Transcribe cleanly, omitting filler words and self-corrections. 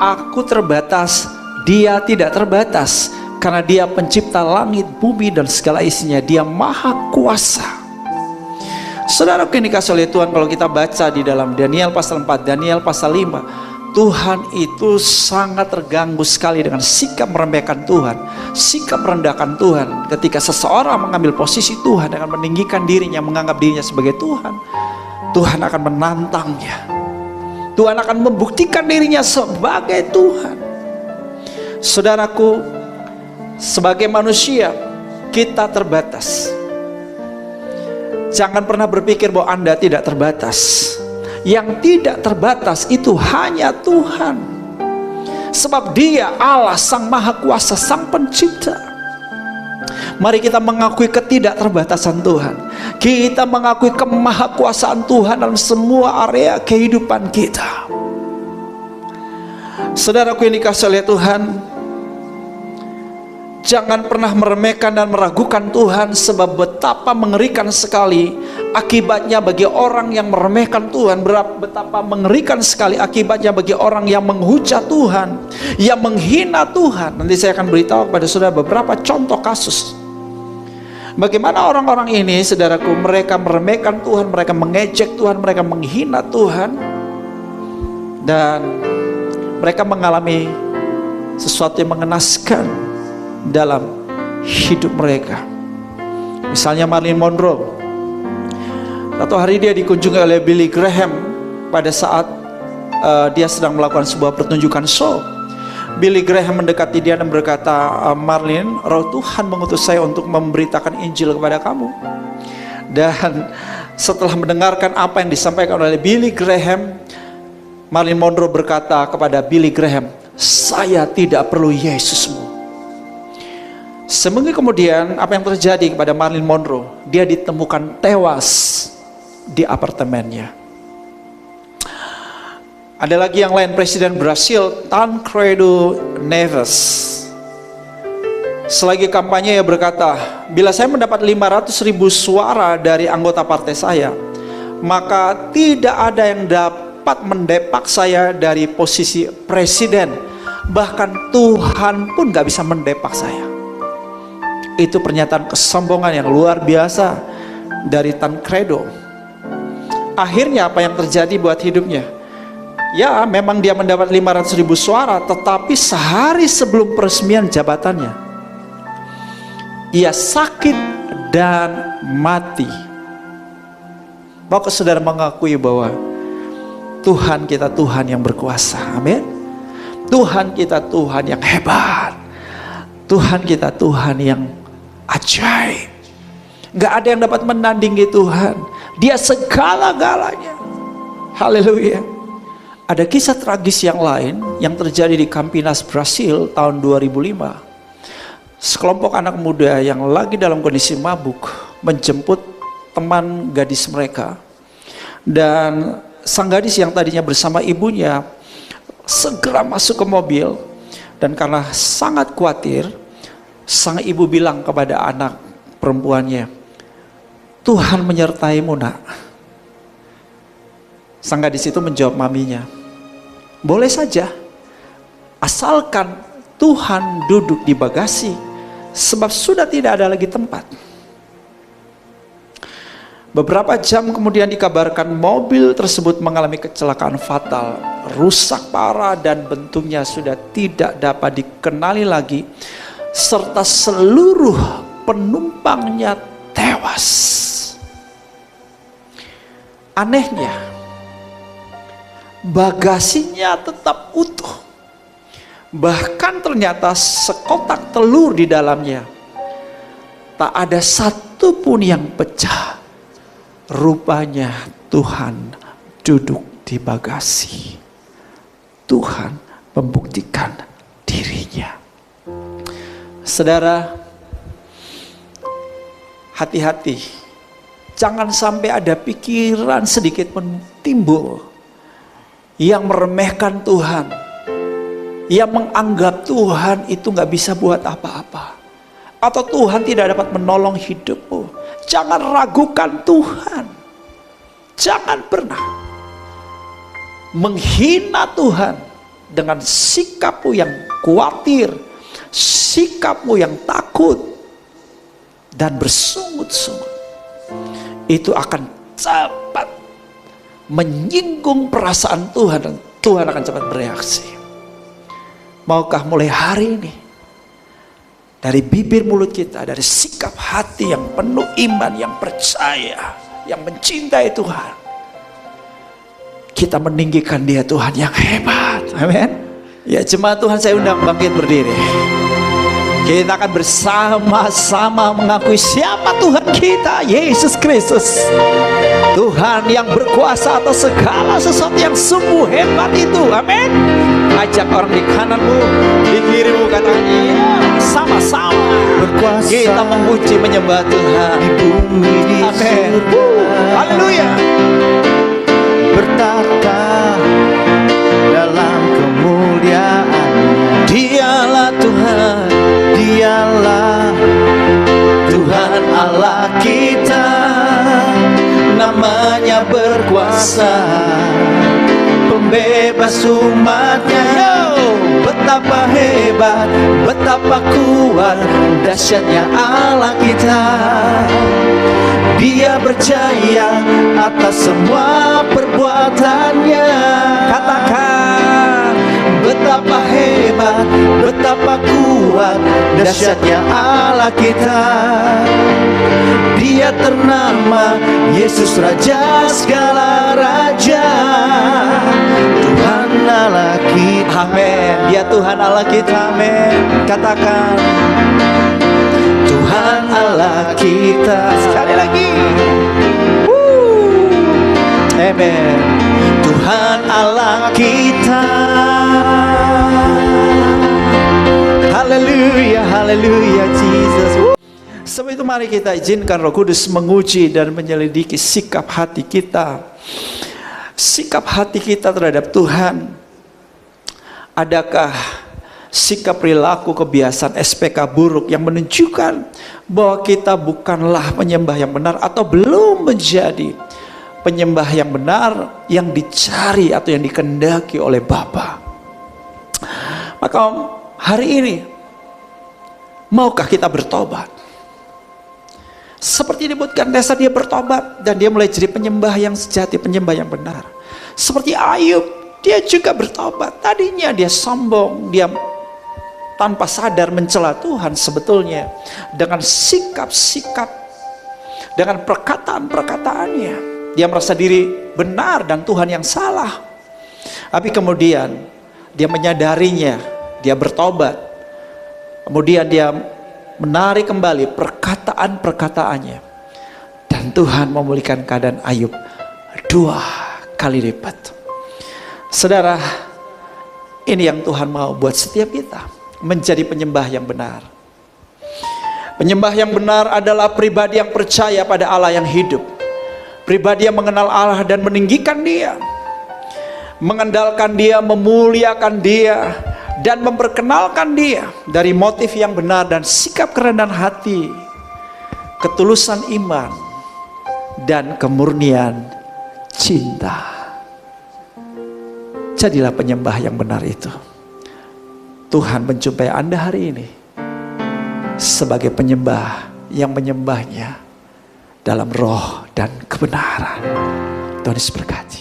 Aku terbatas, Dia tidak terbatas, karena Dia pencipta langit, bumi, dan segala isinya. Dia maha kuasa. Saudara yang dikasihi oleh Tuhan, kalau kita baca di dalam Daniel pasal 4, Daniel pasal 5, Tuhan itu sangat terganggu sekali dengan sikap meremehkan Tuhan, sikap merendahkan Tuhan. Ketika seseorang mengambil posisi Tuhan dengan meninggikan dirinya, menganggap dirinya sebagai Tuhan, Tuhan akan menantangnya. Tuhan akan membuktikan dirinya sebagai Tuhan. Saudaraku, sebagai manusia kita terbatas. Jangan pernah berpikir bahwa Anda tidak terbatas. Yang tidak terbatas itu hanya Tuhan. Sebab Dia Allah Sang Maha Kuasa, Sang Pencipta. Mari kita mengakui ketidakterbatasan Tuhan. Kita mengakui kemahakuasaan Tuhan dalam semua area kehidupan kita. Saudaraku yang dikasihi oleh Tuhan, jangan pernah meremehkan dan meragukan Tuhan, sebab betapa mengerikan sekali akibatnya bagi orang yang meremehkan Tuhan. Betapa mengerikan sekali akibatnya bagi orang yang menghujat Tuhan, yang menghina Tuhan. Nanti saya akan beritahu kepada saudara beberapa contoh kasus bagaimana orang-orang ini, saudaraku, mereka meremehkan Tuhan, mereka mengejek Tuhan, mereka menghina Tuhan, dan mereka mengalami sesuatu yang mengenaskan dalam hidup mereka. Misalnya Marilyn Monroe. Satu hari dia dikunjungi oleh Billy Graham pada saat dia sedang melakukan sebuah pertunjukan show. Billy Graham mendekati dia dan berkata, Marilyn, Roh Tuhan mengutus saya untuk memberitakan Injil kepada kamu. Dan setelah mendengarkan apa yang disampaikan oleh Billy Graham, Marilyn Monroe berkata kepada Billy Graham, saya tidak perlu Yesusmu. Seminggu kemudian, apa yang terjadi kepada Marilyn Monroe? Dia ditemukan tewas di apartemennya. Ada lagi yang lain, Presiden Brasil Tancredo Neves. Selagi kampanye ia berkata, bila saya mendapat 500.000 suara dari anggota partai saya, maka tidak ada yang dapat mendepak saya dari posisi presiden. Bahkan Tuhan pun gak bisa mendepak saya. Itu pernyataan kesombongan yang luar biasa dari Tancredo. Akhirnya apa yang terjadi buat hidupnya? Ya, memang dia mendapat 500.000 suara, tetapi sehari sebelum peresmian jabatannya, ia sakit dan mati. Maka saudara mengakui bahwa Tuhan kita Tuhan yang berkuasa. Amin. Tuhan kita Tuhan yang hebat. Tuhan kita Tuhan yang ajaib. Gak ada yang dapat menandingi Tuhan. Dia segala-galanya. Haleluya. Ada kisah tragis yang lain yang terjadi di Campinas, Brasil tahun 2005. Sekelompok anak muda yang lagi dalam kondisi mabuk menjemput teman gadis mereka. Dan sang gadis yang tadinya bersama ibunya segera masuk ke mobil. Dan karena sangat khawatir, sang ibu bilang kepada anak perempuannya, Tuhan menyertaimu, nak. Sang gadis itu menjawab maminya, boleh saja, asalkan Tuhan duduk di bagasi, sebab sudah tidak ada lagi tempat. Beberapa jam kemudian dikabarkan mobil tersebut mengalami kecelakaan fatal, rusak parah dan bentuknya sudah tidak dapat dikenali lagi, serta seluruh penumpangnya tewas. Anehnya, bagasinya tetap utuh. Bahkan ternyata sekotak telur di dalamnya. Tak ada satupun yang pecah. Rupanya Tuhan duduk di bagasi. Tuhan membuktikan dirinya. Saudara, hati-hati. Jangan sampai ada pikiran sedikit pun timbul yang meremehkan Tuhan, yang menganggap Tuhan itu gak bisa buat apa-apa, atau Tuhan tidak dapat menolong hidupmu. Jangan ragukan Tuhan. Jangan pernah menghina Tuhan dengan sikapmu yang khawatir, sikapmu yang takut dan bersungut-sungut, itu akan cepat menyinggung perasaan Tuhan, dan Tuhan akan cepat bereaksi. Maukah mulai hari ini, dari bibir mulut kita, dari sikap hati yang penuh iman, yang percaya, yang mencintai Tuhan, kita meninggikan Dia Tuhan yang hebat. Amin. Ya, jemaat Tuhan, saya undang bangkit berdiri. Kita akan bersama-sama mengakui siapa Tuhan kita, Yesus Kristus. Tuhan yang berkuasa atas segala sesuatu yang sungguh hebat itu. Amin. Ajak orang di kananmu, di kirimu, katakan iya, sama-sama berkuasa. Kita memuji menyembah Tuhan di bumi, di surga. Haleluya. Bertata dalam kemuliaan-Nya. Dialah Tuhan, Dialah Tuhan Allah kita, namanya berkuasa, pembebas umat-Nya. Betapa hebat, betapa kuat, dahsyatnya Allah kita. Dia berjaya atas semua perbuatannya. katakan Betapa hebat, betapa kuat, dahsyatnya Allah kita. Dia ternama Yesus, Raja segala raja, Tuhan Allah kita. amin. Dia Tuhan Allah kita, amin. Katakan Tuhan Allah kita. sekali lagi, amin. Tuhan Allah kita. Haleluya, haleluya, Jesus. Sebab itu mari kita izinkan Roh Kudus menguji dan menyelidiki sikap hati kita. Sikap hati kita terhadap Tuhan. Adakah sikap, perilaku, kebiasaan, SPK buruk yang menunjukkan bahwa kita bukanlah penyembah yang benar, atau belum menjadi penyembah yang benar yang dicari atau yang dikehendaki oleh Bapa? Maka hari ini, maukah kita bertobat? Seperti disebutkan desa, dia bertobat dan dia mulai jadi penyembah yang sejati, penyembah yang benar. Seperti Ayub, dia juga bertobat. Tadinya dia sombong, dia tanpa sadar mencela Tuhan sebetulnya dengan sikap-sikap, dengan perkataan-perkataannya. Dia merasa diri benar dan Tuhan yang salah. Tapi kemudian dia menyadarinya, dia bertobat. Kemudian dia menarik kembali perkataan-perkataannya, dan Tuhan memulihkan keadaan Ayub 2 kali lipat. Saudara, ini yang Tuhan mau buat setiap kita, menjadi penyembah yang benar. Penyembah yang benar adalah pribadi yang percaya pada Allah yang hidup, pribadi yang mengenal Allah dan meninggikan Dia, mengandalkan Dia, memuliakan Dia, dan memperkenalkan Dia dari motif yang benar dan sikap kerendahan hati, ketulusan iman, dan kemurnian cinta. Jadilah penyembah yang benar itu. Tuhan menjumpai Anda hari ini sebagai penyembah yang menyembahnya dalam roh dan kebenaran. Tuhan Yesus berkati.